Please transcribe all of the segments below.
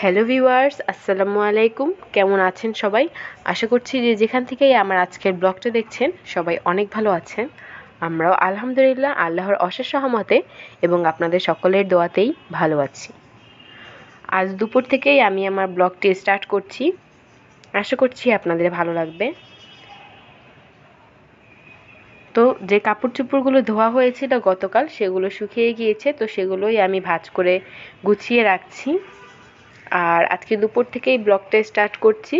Hello viewers, আসসালামু আলাইকুম। কেমন আছেন সবাই? আশা করছি যে যেখান থেকেই আমার আজকের ব্লগটা দেখছেন সবাই অনেক ভালো আছেন। আমরাও আলহামদুলিল্লাহ আল্লাহর অশেষ রহমতে এবং আপনাদের সকলের দোয়াতেই ভালো আছি। আজ দুপুর থেকেই আমি আমার ব্লগটি স্টার্ট করছি। আশা করছি আপনাদের ভালো লাগবে। তো যে কাপড় চোপড়গুলো ধোয়া হয়েছিল গতকাল সেগুলো শুকিয়ে গিয়েছে, তো সেগুলোই আমি ভাঁজ করে গুছিয়ে রাখছি। আর আজকে দুপুর থেকেই ব্লগটা স্টার্ট করছি।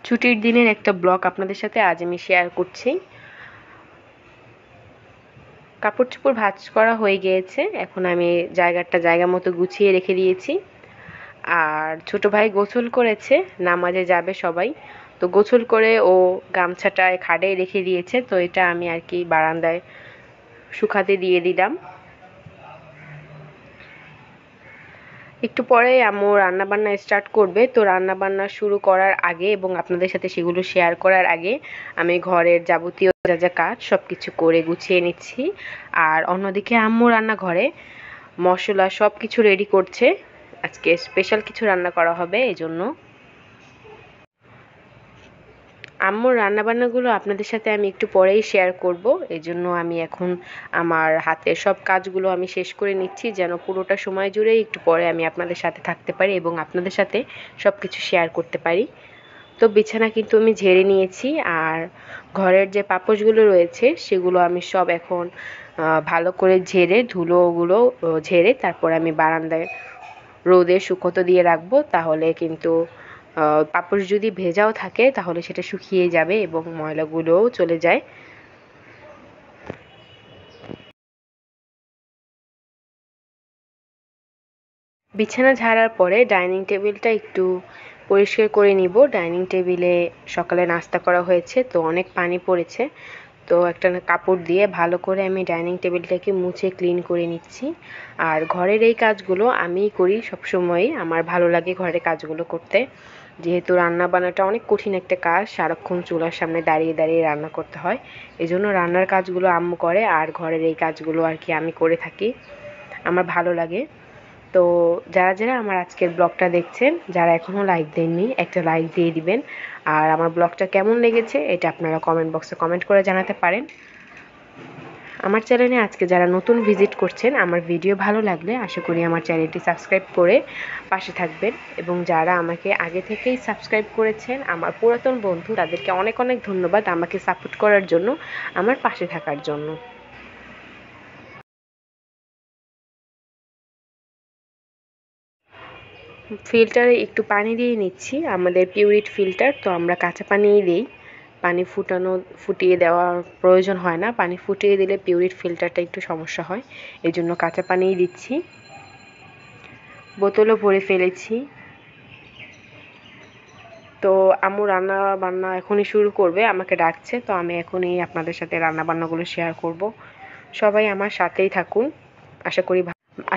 ছুটির দিনের একটা ব্লগ আপনাদের সাথে আজ আমি শেয়ার করছি। কাপড় চোপড় ভাঁজ করা হয়ে গিয়েছে, এখন আমি জায়গা মতো গুছিয়ে রেখে দিয়েছি। আর ছোট ভাই গোসল করেছে, নামাজে যাবে সবাই, তো গোসল করে ও গামছাটায় খাটে রেখে দিয়েছে, তো এটা আমি আর কি বারান্দায় শুকাতে দিয়ে দিলাম। একটু পরে আম্মু রান্নাবান্না স্টার্ট করবে, তো রান্নাবান্না শুরু করার আগে এবং আপনাদের সাথে সেগুলো শেয়ার করার আগে আমি ঘরের যাবতীয় যা যা কাজ সব কিছু করে গুছিয়ে নিচ্ছি। আর অন্যদিকে আম্মু রান্নাঘরে মশলা সব কিছু রেডি করছে, আজকে স্পেশাল কিছু রান্না করা হবে এজন্য। আম্মুর রান্নাবান্নাগুলো আপনাদের সাথে আমি একটু পরেই শেয়ার করব, এজন্য আমি এখন আমার হাতের সব কাজগুলো আমি শেষ করে নিচ্ছি, যেন পুরোটা সময় জুড়েই একটু পরে আমি আপনাদের সাথে থাকতে পারি এবং আপনাদের সাথে সব কিছু শেয়ার করতে পারি। তো বিছানা কিন্তু আমি ঝেড়ে নিয়েছি, আর ঘরের যে পাপোশগুলো রয়েছে সেগুলো আমি সব এখন ভালো করে ঝেড়ে ধুলোগুলো ঝেড়ে তারপর আমি বারান্দায় রোদে শুকোতে দিয়ে রাখবো, তাহলে কিন্তু পাপোশ যদি ভেজাও থাকে তাহলে সেটা শুকিয়ে যাবে এবং ময়লাগুলোও চলে যায়। বিছানা ঝাড়ার পরে ডাইনিং টেবিলটা একটু পরিষ্কার করে নিব। ডাইনিং টেবিলে সকালে নাস্তা করা হয়েছে, তো অনেক পানি পড়েছে, তো একটা কাপড় দিয়ে ভালো করে আমি ডাইনিং টেবিলটাকে মুছে ক্লিন করে নিচ্ছি। আর ঘরের এই কাজগুলো আমিই করি সবসময়ই, আমার ভালো লাগে ঘরের কাজগুলো করতে, যেহেতু রান্না বান্নাটা অনেক কঠিন একটা কাজ, সারাক্ষণ চুলার সামনে দাঁড়িয়ে দাঁড়িয়ে রান্না করতে হয়, এজন্য রান্নার কাজগুলো আম্মু করে আর ঘরের এই কাজগুলো আর কি আমি করে থাকি, আমার ভালো লাগে। তো যারা যারা আমার আজকের ব্লগটা দেখছেন, যারা এখনও লাইক দেননি একটা লাইক দিয়ে দিবেন। আর আমার ব্লগটা কেমন লেগেছে এটা আপনারা কমেন্ট বক্সে কমেন্ট করে জানাতে পারেন। আমার চ্যানেলে আজকে যারা নতুন ভিজিট করছেন, আমার ভিডিও ভালো লাগলে আশা করি আমার চ্যানেলটি সাবস্ক্রাইব করে পাশে থাকবেন, এবং যারা আমাকে আগে থেকেই সাবস্ক্রাইব করেছেন আমার পুরাতন বন্ধু, তাদেরকে অনেক অনেক ধন্যবাদ আমাকে সাপোর্ট করার জন্য, আমার পাশে থাকার জন্য। ফিল্টারে একটু পানি দিয়ে নিচ্ছি, আমাদের পিউরিট ফিল্টার, তো আমরা কাঁচা পানিই দিই, পানি ফুটিয়ে দেওয়ার প্রয়োজন হয় না, পানি ফুটিয়ে দিলে পিউরিট ফিল্টারটা একটু সমস্যা হয়, এই জন্য কাঁচা পানিই দিচ্ছি। বোতলও ভরে ফেলেছি। তো আম্মু রান্না বান্না এখনই শুরু করবে, আমাকে ডাকছে, তো আমি এখনই আপনাদের সাথে রান্না বান্নাগুলো শেয়ার করব। সবাই আমার সাথেই থাকুন,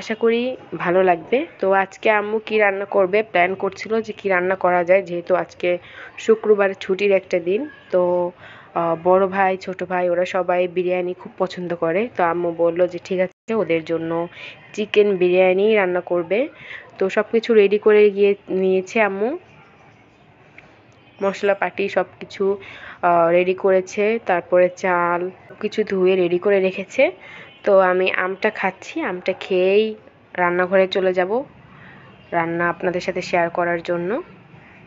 আশা করি ভালো লাগবে। তো আজকে আম্মু কি রান্না করবে প্ল্যান করছিল যে কি রান্না করা যায়, যেহেতু আজকে শুক্রবার ছুটির একটা দিন, তো বড় ভাই ছোট ভাই ওরা সবাই বিরিয়ানি খুব পছন্দ করে, তো আম্মু বলল যে ঠিক আছে ওদের জন্য চিকেন বিরিয়ানি রান্না করবে। তো সব কিছু রেডি করে নিয়েছে আম্মু, মশলাপাতি সব কিছু রেডি করেছে, তারপরে চাল কিছু ধুয়ে রেডি করে রেখেছে। তো আমি আমটা খাচ্ছি, আমটা খেয়েই রান্নাঘরে চলে যাব রান্না আপনাদের সাথে শেয়ার করার জন্য।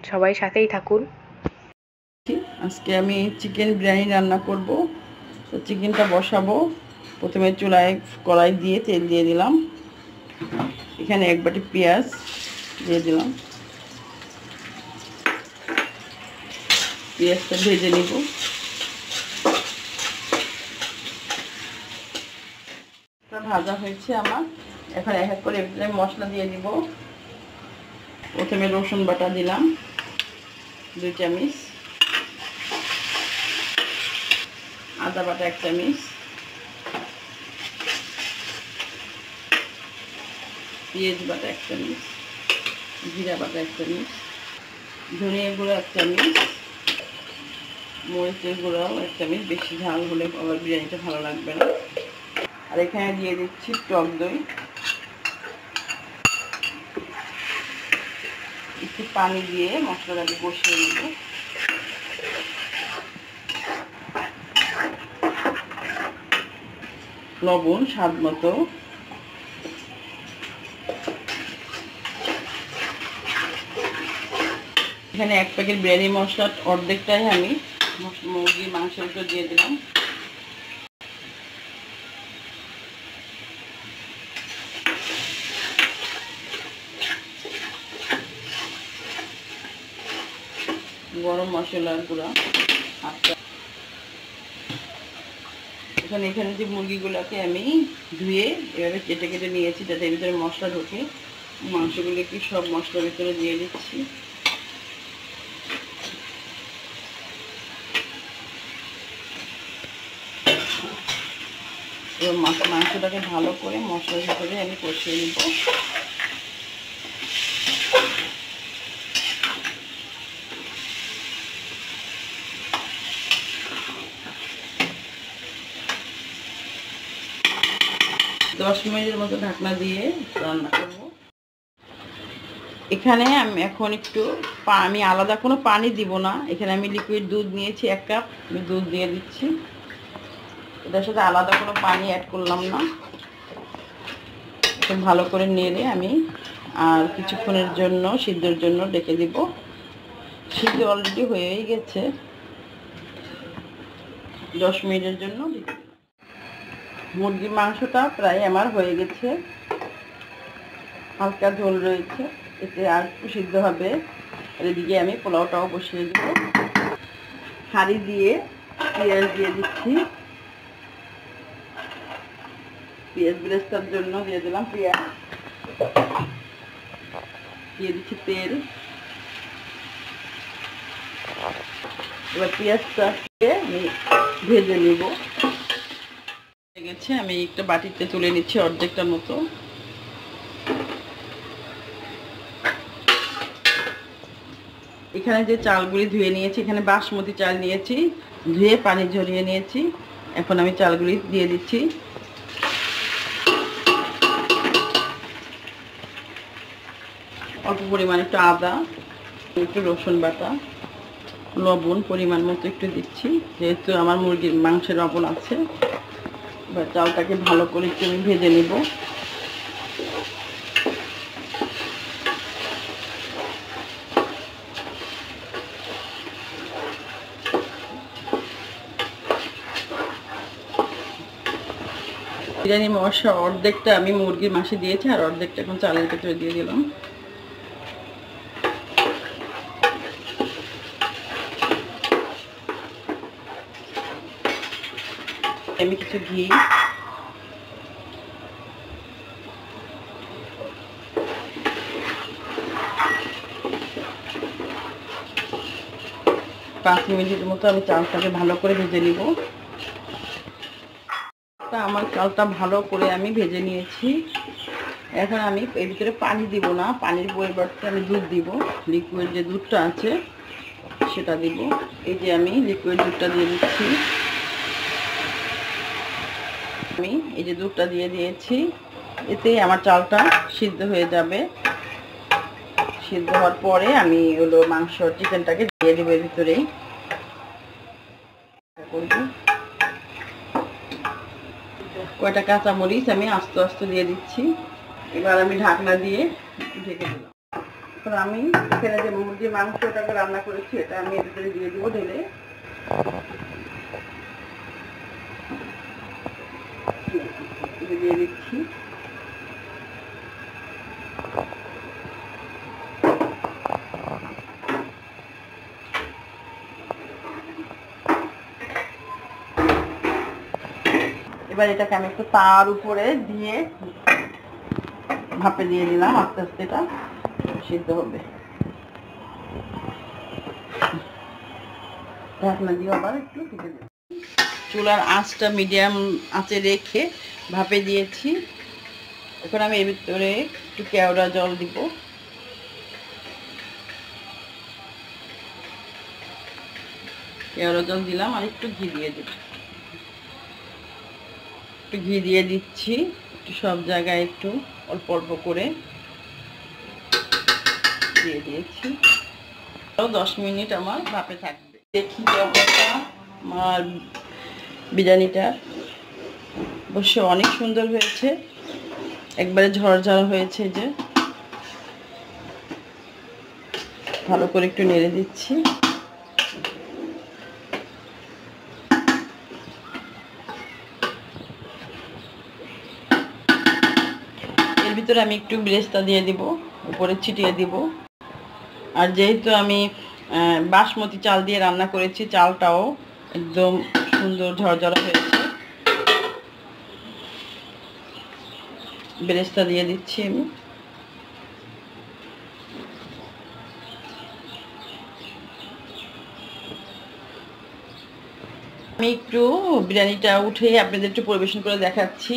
সবাই সাথেই থাকুন। আজকে আমি চিকেন বিরিয়ানি রান্না করব। তো চিকেনটা বসাবো, প্রথমে চুলায় কড়াই দিয়ে তেল দিয়ে দিলাম, এখানে এক বাটি পেঁয়াজ দিয়ে দিলাম, পেঁয়াজটা ভেজে নিব। ভাজা হয়েছে আমার, এখন এক এক করে মশলা দিয়ে দিব। প্রথমে রসুন বাটা দিলাম 2 চামচ, আদা বাটা 1 চামচ, পেঁয়াজ বাটা 1 চামচ, জিরা বাটা 1 চামচ, ধনিয়া গুঁড়ো 1 চামচ, মরিচের গুঁড়াও 1 চামচ, বেশি ঝাল হলে আবার বিরিয়ানিটা ভালো লাগবে না। আর এখানে দিয়ে দিচ্ছি টক দই, একটু পানি দিয়ে মশলাটাকে কষিয়ে নেব। লবণ স্বাদ মতো। এখানে 1 প্যাকেট বিরিয়ানি মশলার অর্ধেকটাই আমি মুরগির মাংসের উপর দিয়ে দিলাম। গরম মশলার গুঁড়া এখানে যে মুরগিগুলোকে আমি ধুয়ে এভাবে কেটে কেটে নিয়েছি যাতে এর ভিতরে মশলা ঢোকে, মাংসগুলোকে সব মশলার ভিতরে দিয়ে দিচ্ছি। এবার মাংসটাকে ভালো করে মশলার ভিতরে আমি কষিয়ে নেব। 10 মিনিটের মতো ঢাকনা দিয়ে রান্না করব। এখানে আমি এখন একটু আমি আলাদা কোনো পানি দিব না। এখানে আমি লিকুইড দুধ নিয়েছি 1 কাপ, আমি দুধ দিয়ে দিচ্ছি। এটার সাথে আলাদা কোনো পানি অ্যাড করলাম না। খুব ভালো করে নেড়ে আমি আর কিছুক্ষণের জন্য সিদ্ধর জন্য ডেকে দিব। সিদ্ধ অলরেডি হয়েই গেছে, 10 মিনিটের জন্য ডেকে দিলাম। মুরগির মাংসটা প্রায় আমার হয়ে গেছে, হালকা ঝোল রয়েছে, এতে আর একটু সিদ্ধ হবে। এদিকে আমি পোলাওটাও বসিয়ে দেব। হাঁড়ি দিয়ে পেঁয়াজ দিয়ে দিচ্ছি, পেঁয়াজ ব্রেস্তার জন্য দিয়ে দিলাম পেঁয়াজ, দিয়ে দিচ্ছি তেল। এবার পেঁয়াজটাকে আমি ভেজে নেব। হয়ে গেছে, আমি একটা বাটিতে তুলে নিচ্ছি অর্ধেকটার মতো। এখানে যে চালগুলি ধুয়ে নিয়েছি, এখানে বাসমতি চাল নিয়েছি, ধুয়ে পানি ঝরিয়ে নিয়েছি। এখন আমি চালগুলি দিয়ে দিচ্ছি। অল্প পরিমাণ একটু আদা, একটু রসুন বাটা, লবণ পরিমাণ মতো একটু দিচ্ছি, যেহেতু আমার মুরগির মাংসের লবণ আছে। এবার চালটাকে ভালো করে একটু আমি ভেজে নেব। বিরিয়ানি মশলা অর্ধেকটা আমি মুরগির মাংসে দিয়েছি, আর অর্ধেকটা এখন চালের ভেতরে দিয়ে দিলাম। আমি কিছু ঘি, 5 মিনিটের মতো আমি চালটাকে ভালো করে ভেজে নিব। আমার চালটা ভালো করে আমি ভেজে নিয়েছি। এখন আমি এর ভিতরে পানি দিব না, পানির পরিবর্তে আমি দুধ দিব। লিকুইড যে দুধটা আছে সেটা দিব। এই যে আমি লিকুইড দুধটা দিয়ে দিচ্ছি। আমি এই যে দুধটা দিয়ে দিয়েছি, এতে আমার চালটা সিদ্ধ হয়ে যাবে। সিদ্ধ হওয়ার পরে আমি হলো মাংস চিকেনটাকে দিয়ে দেবো এর ভিতরেই। কয়টা কাঁচামরিচ আমি আস্তে আস্তে দিয়ে দিচ্ছি। এবার আমি ঢাকনা দিয়ে ঢেকে দিলাম। এখন আমি এখানে যে মুরগির মাংসটাকে রান্না করেছি এটা আমি এর ভিতরে দিয়ে দিব ঢেলে। দিয়ে দিচ্ছি। এবার এটাকে আমি একটু তার উপরে দিয়ে ভাপে দিয়ে দিলাম, আস্তে আস্তে এটা সিদ্ধ হবে। ঢাকনা দিয়ে আবার একটু ঢেকে দিলাম। চুলার আঁচটা মিডিয়াম আঁচে রেখে ভাপে দিয়েছি। এখন আমি এর ভিতরে একটু কেওড়া জল দিব। কেওড়া জল দিলাম, আর একটু ঘি দিয়ে দিব। একটু ঘি দিয়ে দিচ্ছি, একটু সব জায়গায় একটু অল্প অল্প করে। দিয়ে দিয়েছি। 10 মিনিট আমার ভাপে থাকবে। দেখি কি অবস্থা আমার বিরিয়ানিটা। অবশ্য অনেক সুন্দর হয়েছে, একবারে ঝরঝরা হয়েছে। যে ভালো করে একটু নেড়ে দিচ্ছি। এর ভিতরে আমি একটু বেরেস্তা দিয়ে দিব, উপরে ছিটিয়ে দিব। আর যেহেতু আমি বাসমতি চাল দিয়ে রান্না করেছি, চালটাও একদম সুন্দর ঝরঝরা হয়েছে। বেরেস্তা দিয়ে দিচ্ছি আমি। আমি একটু বিরিয়ানিটা উঠে আপনাদের একটু পরিবেশন করে দেখাচ্ছি।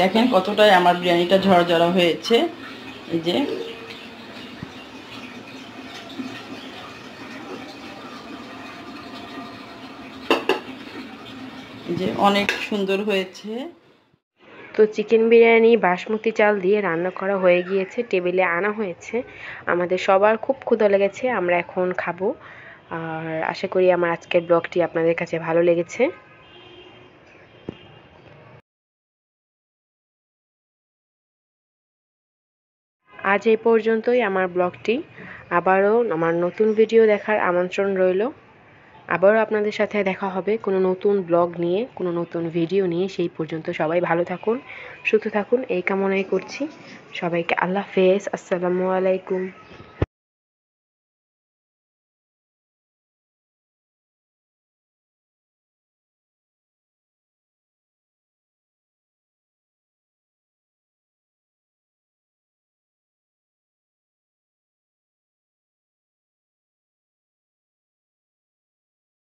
দেখেন কতটাই আমার বিরিয়ানিটা ঝরঝরা হয়েছে। এই যে অনেক সুন্দর হয়েছে। তো চিকেন বিরিয়ানি বাসমতি চাল দিয়ে রান্না করা হয়ে গিয়েছে, টেবিলে আনা হয়েছে। আমাদের সবার খুব ক্ষুধা লেগেছে, আমরা এখন খাবো। আর আশা করি আমার আজকের ব্লগটি আপনাদের কাছে ভালো লেগেছে। আজ এই পর্যন্তই আমার ব্লগটি। আবারও আমার নতুন ভিডিও দেখার আমন্ত্রণ রইল। আবারও আপনাদের সাথে দেখা হবে কোনো নতুন ব্লগ নিয়ে, কোনো নতুন ভিডিও নিয়ে। সেই পর্যন্ত সবাই ভালো থাকুন, সুস্থ থাকুন এই কামনাই করছি। সবাইকে আল্লাহ হাফেজ। আসসালামু আলাইকুম।